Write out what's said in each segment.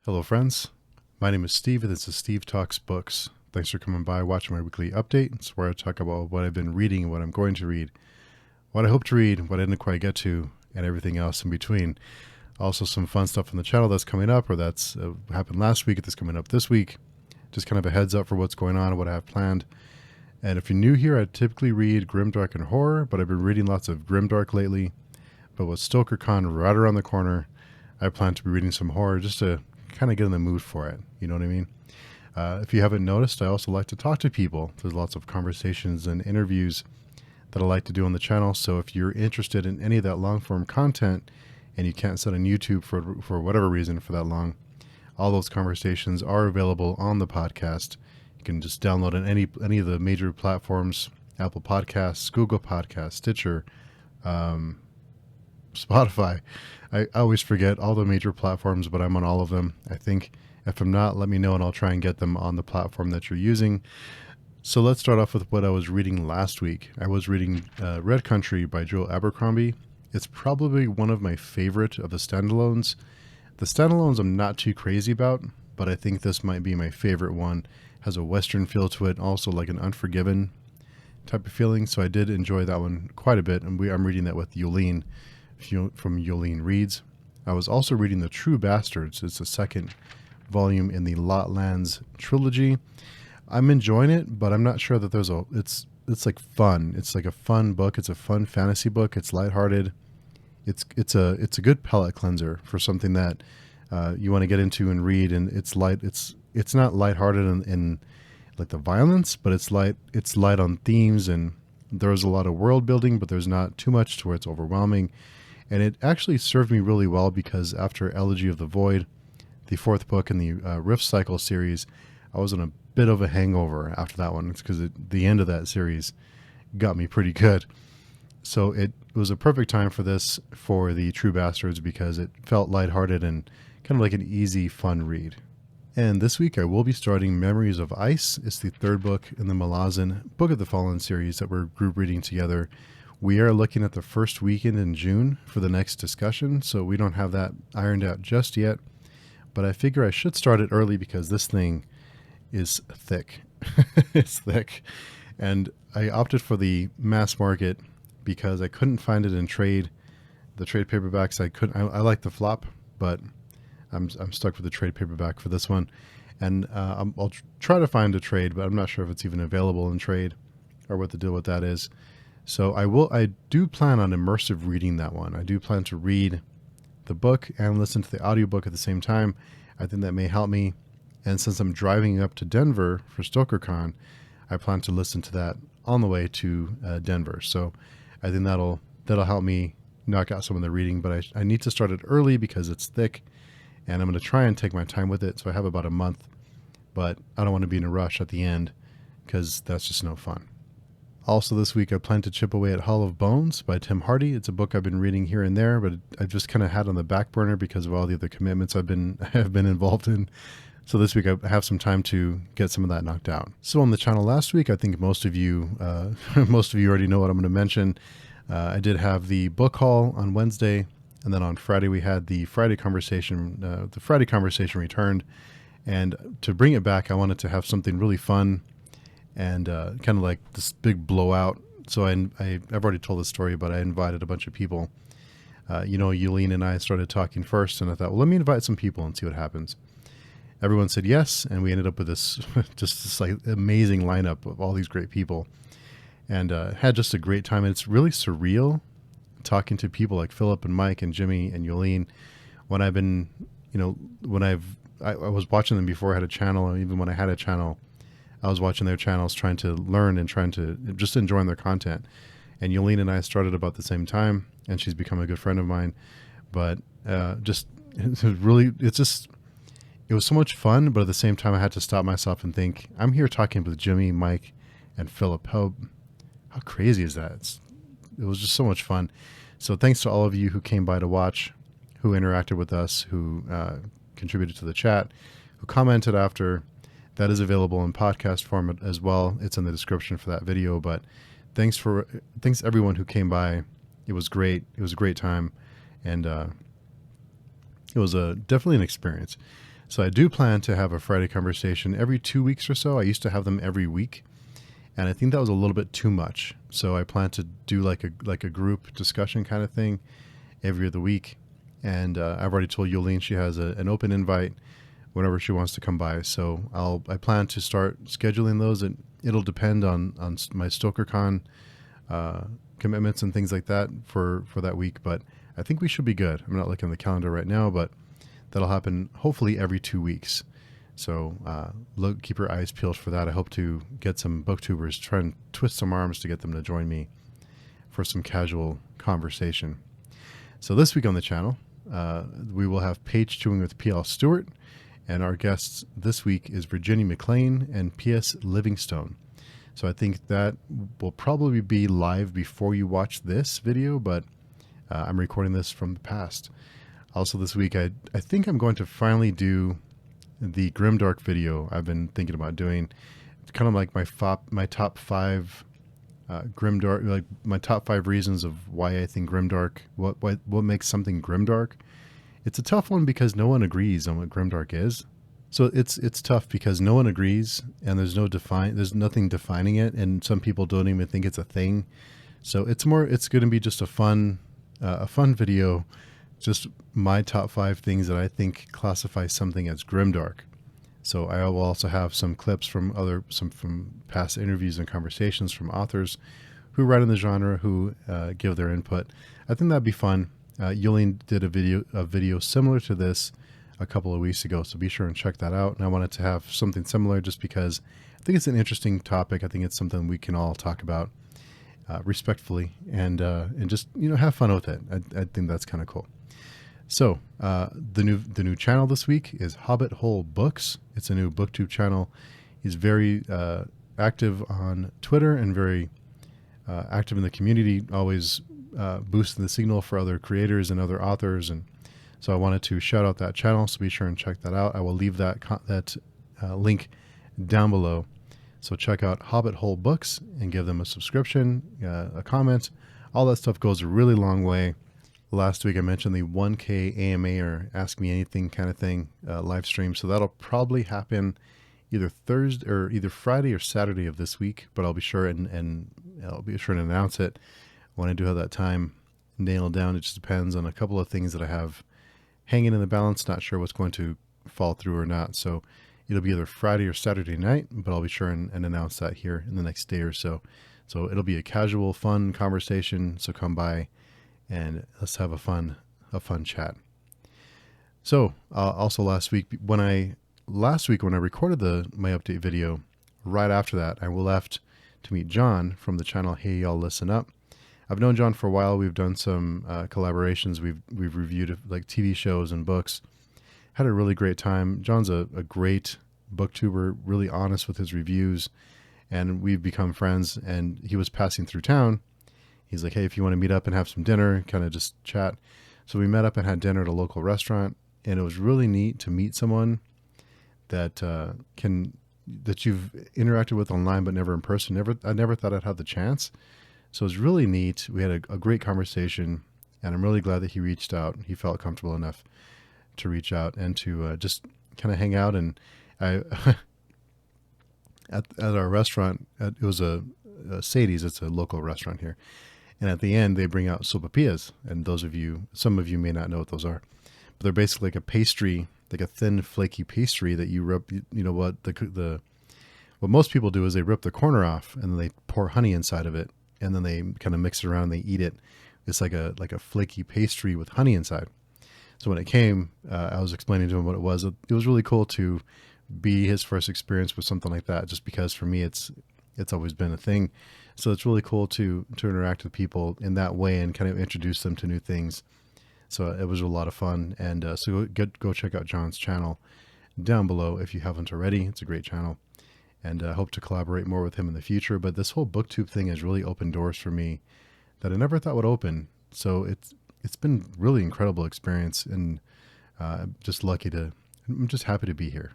Hello friends, my name is Steve and this is Steve Talks Books. Thanks for coming by, watching my weekly update. It's where I talk about what I've been reading and what I'm going to read, what I hope to read, what I didn't quite get to, and everything else in between. Also some fun stuff on the channel that's coming up, or that's happened last week, that's coming up this week. Just kind of a heads up for what's going on and what I have planned. And if you're new here, I typically read grimdark and horror, but I've been reading lots of grimdark lately. But with StokerCon right around the corner, I plan to be reading some horror just to kind of get in the mood for it. You know what I mean? If you haven't noticed, I also like to talk to people. There's lots of conversations and interviews that I like to do on the channel. So if you're interested in any of that long form content and you can't sit on YouTube for whatever reason for that long, all those conversations are available on the podcast. You can just download on any of the major platforms: Apple Podcasts, Google Podcasts, Stitcher, Spotify. I always forget all the major platforms, but I'm on all of them. I think if I'm not, let me know and I'll try and get them on the platform that you're using. So let's start off with what I was reading last week. I was reading Red Country by Joe Abercrombie. It's probably one of my favorite of the standalones. The standalones I'm not too crazy about, but I think this might be my favorite one. Has a Western feel to it, also like an Unforgiven type of feeling. So I did enjoy that one quite a bit, and I'm reading that with Yolene from Yolene Reads. I was also reading The True Bastards. It's the second volume in the Lotlands trilogy. I'm enjoying it, but I'm not sure that it's like fun. It's like a fun book. It's a fun fantasy book. It's lighthearted. It's a good palate cleanser for something that you want to get into and read. And it's light. It's not lighthearted in like the violence, but it's light on themes, and there's a lot of world building, but there's not too much to where it's overwhelming. And it actually served me really well because after Elegy of the Void, the fourth book in the Rift Cycle series, I was in a bit of a hangover after that one. It's because the end of that series got me pretty good. So it was a perfect time for the True Bastards, because it felt lighthearted and kind of like an easy, fun read. And this week I will be starting Memories of Ice. It's the third book in the Malazan Book of the Fallen series that we're group reading together. We are looking at the first weekend in June for the next discussion, so we don't have that ironed out just yet. But I figure I should start it early because this thing is thick. It's thick. And I opted for the mass market because I couldn't find it in trade. The trade paperbacks, I like the flop, but I'm stuck with the trade paperback for this one. And I'll try to find a trade, but I'm not sure if it's even available in trade or what the deal with that is. So I do plan on immersive reading that one. I do plan to read the book and listen to the audiobook at the same time. I think that may help me. And since I'm driving up to Denver for StokerCon, I plan to listen to that on the way to Denver. So I think that'll help me knock out some of the reading, but I need to start it early because it's thick, and I'm going to try and take my time with it. So I have about a month, but I don't want to be in a rush at the end because that's just no fun. Also this week I plan to chip away at Hall of Bones by Tim Hardy. It's a book I've been reading here and there, but I've just kind of had on the back burner because of all the other commitments I have been involved in. So this week I have some time to get some of that knocked out. So on the channel last week, I think most of you already know what I'm going to mention. I did have the book haul on Wednesday, and then on Friday we had the Friday conversation. The Friday conversation returned, and to bring it back, I wanted to have something really fun and kind of like this big blowout. So I've already told this story, but I invited a bunch of people. Yolene and I started talking first, and I thought, well, let me invite some people and see what happens. Everyone said yes, and we ended up with this like amazing lineup of all these great people, and had just a great time. And it's really surreal talking to people like Philip and Mike and Jimmy and Yolene. When I was watching them before I had a channel, and even when I had a channel, I was watching their channels, trying to learn and trying to just enjoying their content. And Yolene and I started about the same time, and she's become a good friend of mine. But it was so much fun, but at the same time, I had to stop myself and think, I'm here talking with Jimmy, Mike, and Philip. How crazy is that? It was just so much fun. So thanks to all of you who came by to watch, who interacted with us, who contributed to the chat, who commented after. That is available in podcast format as well. It's in the description for that video. But thanks everyone who came by. It was great. It was a great time, and it was definitely an experience. So I do plan to have a Friday conversation every 2 weeks or so. I used to have them every week, and I think that was a little bit too much. So I plan to do like a group discussion kind of thing every other week. And I've already told Yolene she has an open invite whenever she wants to come by. So I plan to start scheduling those, and it'll depend on my StokerCon commitments and things like that for that week. But I think we should be good. I'm not looking at the calendar right now, but that'll happen hopefully every 2 weeks. So keep your eyes peeled for that. I hope to get some booktubers, try and twist some arms to get them to join me for some casual conversation. So this week on the channel, we will have Page Chewing with P.L. Stewart, and our guests this week is Virginia McLean and P.S. Livingstone. So I think that will probably be live before you watch this video, but I'm recording this from the past. Also this week, I think I'm going to finally do the Grimdark video I've been thinking about doing. It's kind of like my top 5 Grimdark, like my top 5 reasons of why I think Grimdark, what makes something Grimdark. It's a tough one because no one agrees on what Grimdark is. So it's tough because no one agrees, and there's nothing defining it, and some people don't even think it's a thing. So it's going to be just a fun video, just my top 5 things that I think classify something as grimdark. So I will also have some clips from past interviews and conversations from authors who write in the genre, who give their input. I think that'd be fun. Yulene did a video similar to this a couple of weeks ago, so be sure and check that out. And I wanted to have something similar just because I think it's an interesting topic. I think it's something we can all talk about respectfully and just have fun with it. I think that's kind of cool. So the new channel this week is Hobbit Hole Books. It's a new booktube channel. He's very active on Twitter and very active in the community, always boosting the signal for other creators and other authors. And so I wanted to shout out that channel, so be sure and check that out. I will leave that link down below. So check out Hobbit Hole Books and give them a subscription, a comment. All that stuff goes a really long way. Last week I mentioned the 1K AMA or Ask Me Anything kind of thing live stream. So that'll probably happen either Thursday or either Friday or Saturday of this week. But I'll be sure and I'll be sure to announce it when I do have that time nailed down. It just depends on a couple of things that I have hanging in the balance. Not sure what's going to fall through or not. So it'll be either Friday or Saturday night, but I'll be sure and announce that here in the next day or so. So it'll be a casual, fun conversation. So come by and let's have a fun chat. So also last week when I recorded my update video, right after that I left to meet John from the channel Hey Y'all Listen Up. I've known John for a while. We've done some collaborations. We've reviewed like TV shows and books. Had a really great time. John's a great booktuber, really honest with his reviews, and we've become friends. And he was passing through town. He's like, hey, if you want to meet up and have some dinner, kind of just chat. So we met up and had dinner at a local restaurant, and it was really neat to meet someone that you've interacted with online but never in person. I never thought I'd have the chance. So it was really neat. We had a great conversation, and I'm really glad that he reached out. He felt comfortable enough to reach out and to just kind of hang out. And I at our restaurant, it was a Sadie's. It's a local restaurant here. And at the end, they bring out sopapillas. And some of you may not know what those are. But they're basically like a pastry, like a thin, flaky pastry that you rub. You know what what most people do is they rip the corner off and then they pour honey inside of it, and then they kind of mix it around and they eat it. It's like a flaky pastry with honey inside. So when it came, I was explaining to him what it was. It was really cool to be his first experience with something like that, just because for me it's always been a thing. So it's really cool to interact with people in that way and kind of introduce them to new things. So it was a lot of fun. And so go check out John's channel down below if you haven't already. It's a great channel. And I hope to collaborate more with him in the future. But this whole booktube thing has really opened doors for me that I never thought would open. So it's been really incredible experience, and I'm just happy to be here.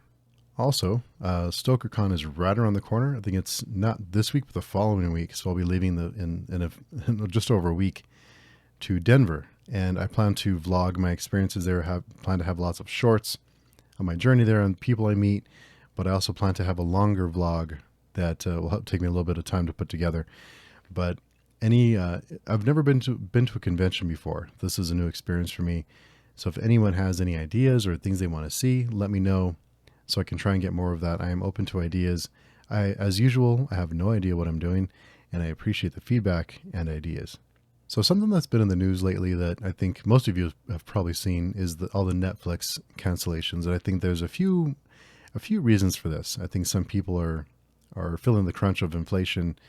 Also, StokerCon is right around the corner. I think it's not this week, but the following week. So I'll be leaving in just over a week to Denver, and I plan to vlog my experiences there. Plan to have lots of shorts. my journey there and people I meet. But I also plan to have a longer vlog that will take me a little bit of time to put together. But I've never been to a convention before. This is a new experience for me. So if anyone has any ideas or things they want to see, let me know so I can try and get more of that. I am open to ideas. As usual, I have no idea what I'm doing, and I appreciate the feedback and ideas. So something that's been in the news lately that I think most of you have probably seen is all the Netflix cancellations. And I think there's a few reasons for this. I think some people are feeling the crunch of inflation,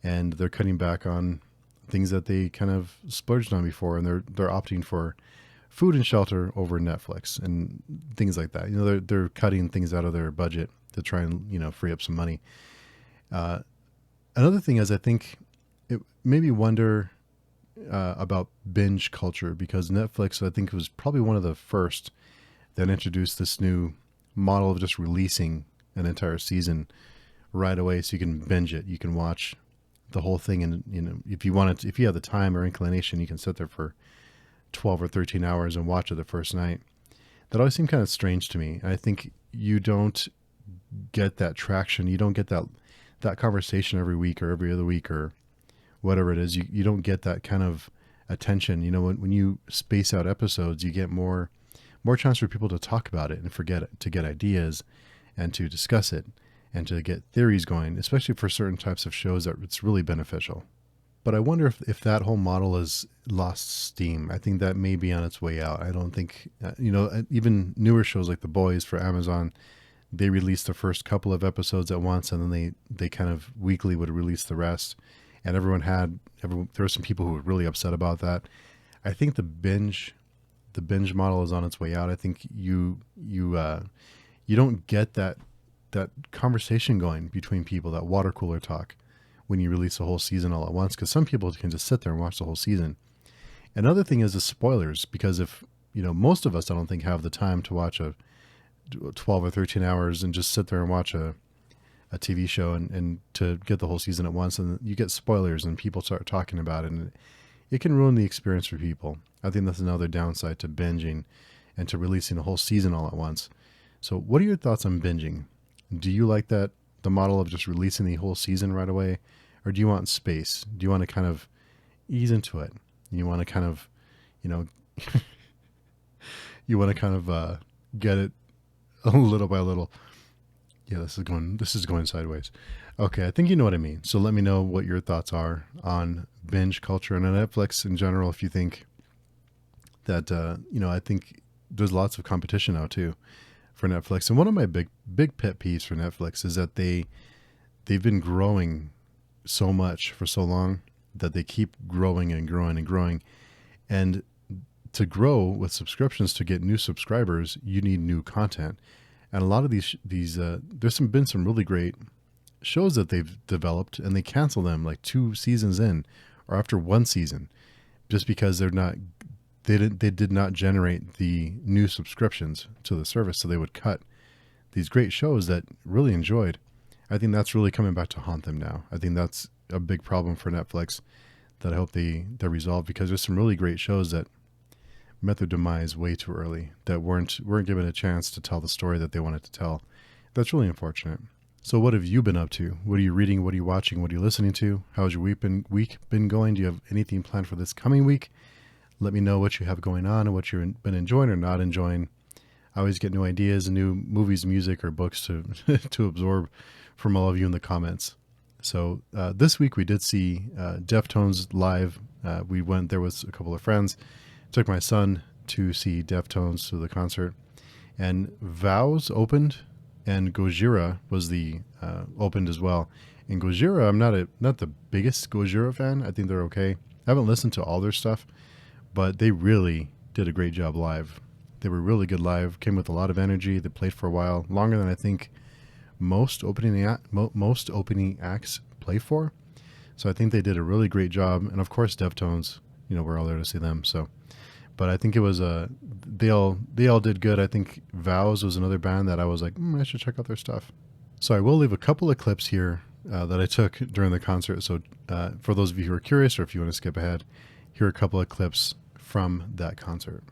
and they're cutting back on things that they kind of splurged on before, and they're opting for food and shelter over Netflix and things like that. They're cutting things out of their budget to try and free up some money. Another thing is, I think it made me wonder about binge culture, because Netflix, I think, was probably one of the first that introduced this new model of just releasing an entire season right away, so you can binge it. You can watch the whole thing, and if you have the time or inclination, you can sit there for 12 or 13 hours and watch it the first night. That always seemed kind of strange to me. I think you don't get that traction. You don't get that conversation every week or every other week or whatever it is. You don't get that kind of attention. When you space out episodes, you get more chance for people to talk about it and to get ideas and to discuss it and to get theories going, especially for certain types of shows that it's really beneficial. But I wonder if that whole model has lost steam. I think that may be on its way out. I don't think, even newer shows like The Boys for Amazon, they release the first couple of episodes at once, and then they kind of weekly would release the rest. And there were some people who were really upset about that. I think the binge model is on its way out. I think you don't get that conversation going between people, that water cooler talk, when you release a whole season all at once, because some people can just sit there and watch the whole season. Another thing is the spoilers, because if most of us, I don't think, have the time to watch a 12 or 13 hours and just sit there and watch a TV show and to get the whole season at once, and you get spoilers and people start talking about it, and it can ruin the experience for people. I think that's another downside to binging and to releasing a whole season all at once. So what are your thoughts on binging? Do you like the model of just releasing the whole season right away? Or do you want space? Do you want to kind of ease into it? You want to kind of, get it a little by little. Yeah, this is going sideways. Okay, I think you know what I mean. So let me know what your thoughts are on binge culture and on Netflix in general. If you think that, I think there's lots of competition now too for Netflix. And one of my big pet peeves for Netflix is that they've been growing so much for so long that they keep growing and growing and growing. And to grow with subscriptions, to get new subscribers, you need new content. And a lot of these there's been some really great shows that they've developed, and they cancel them like 2 seasons in or after 1 season, just because they did not generate the new subscriptions to the service. So they would cut these great shows that really enjoyed. I think that's really coming back to haunt them now. I think that's a big problem for Netflix that I hope they resolve, because there's some really great shows that met their demise way too early, that weren't given a chance to tell the story that they wanted to tell. That's really unfortunate. So what have you been up to? What are you reading? What are you watching? What are you listening to? How's your week been going? Do you have anything planned for this coming week? Let me know what you have going on and what you've been enjoying or not enjoying. I always get new ideas and new movies, music, or books to to absorb from all of you in the comments. So this week we did see Deftones live. We went there with a couple of friends. Took my son to see Deftones to the concert, and Vows opened, and Gojira was opened as well. And Gojira, I'm not the biggest Gojira fan. I think they're okay. I haven't listened to all their stuff, but they really did a great job live. They were really good live. Came with a lot of energy. They played for a while, longer than I think most opening acts play for. So I think they did a really great job. And of course, Deftones, we're all there to see them. So, but I think it was they all did good. I think Vows was another band that I was like, I should check out their stuff. So I will leave a couple of clips here that I took during the concert. So for those of you who are curious, or if you want to skip ahead, here are a couple of clips from that concert.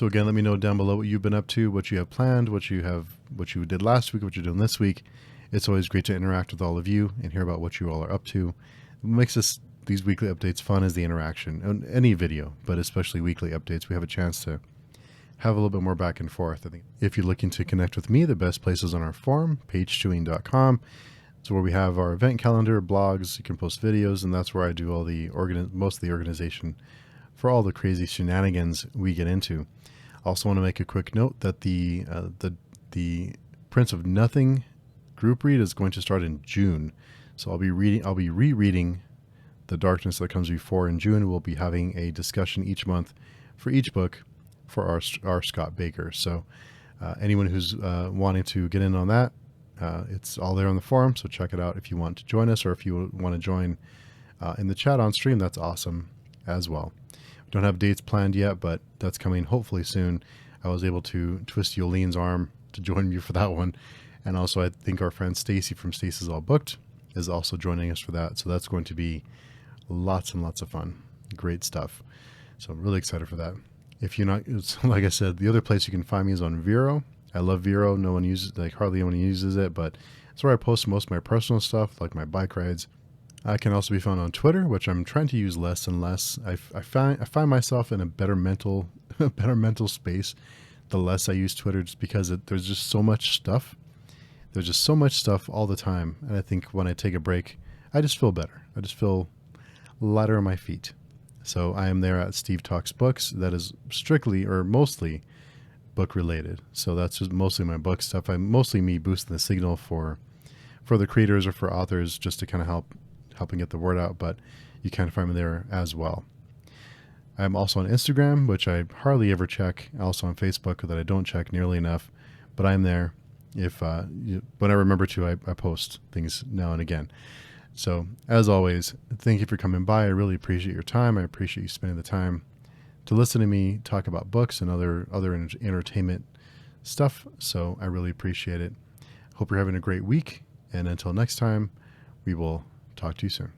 So again, let me know down below what you've been up to, what you have planned, what you did last week, what you're doing this week. It's always great to interact with all of you and hear about what you all are up to. What makes these weekly updates fun is the interaction on any video, but especially weekly updates. We have a chance to have a little bit more back and forth. I think if you're looking to connect with me, the best place is on our forum, pagechewing.com. It's where we have our event calendar, blogs. You can post videos, and that's where I do all the most of the organization for all the crazy shenanigans we get into. I also want to make a quick note that the Prince of Nothing group read is going to start in June. So I'll be rereading The Darkness That Comes Before in June. We'll be having a discussion each month for each book for our Scott Baker. So anyone who's wanting to get in on that, it's all there on the forum. So check it out if you want to join us, or if you want to join in the chat on stream. That's awesome as well. Don't have dates planned yet, but that's coming hopefully soon. I was able to twist Yolene's arm to join me for that one. And also I think our friend Stacy from Stacy's All Booked is also joining us for that. So that's going to be lots and lots of fun. Great stuff. So I'm really excited for that. If you're not, like I said, the other place you can find me is on Vero. I love Vero. No one uses, hardly anyone uses it, but it's where I post most of my personal stuff, like my bike rides. I can also be found on Twitter, which I'm trying to use less and less. I find myself in a better mental space the less I use Twitter, just because there's just so much stuff. There's just so much stuff all the time, and I think when I take a break, I just feel better. I just feel lighter on my feet. So I am there at Steve Talks Books. That is strictly or mostly book related. So that's just mostly my book stuff. I'm mostly me boosting the signal for the creators or for authors, just to kind of helping get the word out, but you can find me there as well. I'm also on Instagram, which I hardly ever check. Also on Facebook, that I don't check nearly enough, but I'm there. If when I remember to, I post things now and again. So as always, thank you for coming by. I really appreciate your time. I appreciate you spending the time to listen to me talk about books and other entertainment stuff. So I really appreciate it. Hope you're having a great week. And until next time, we will talk to you soon.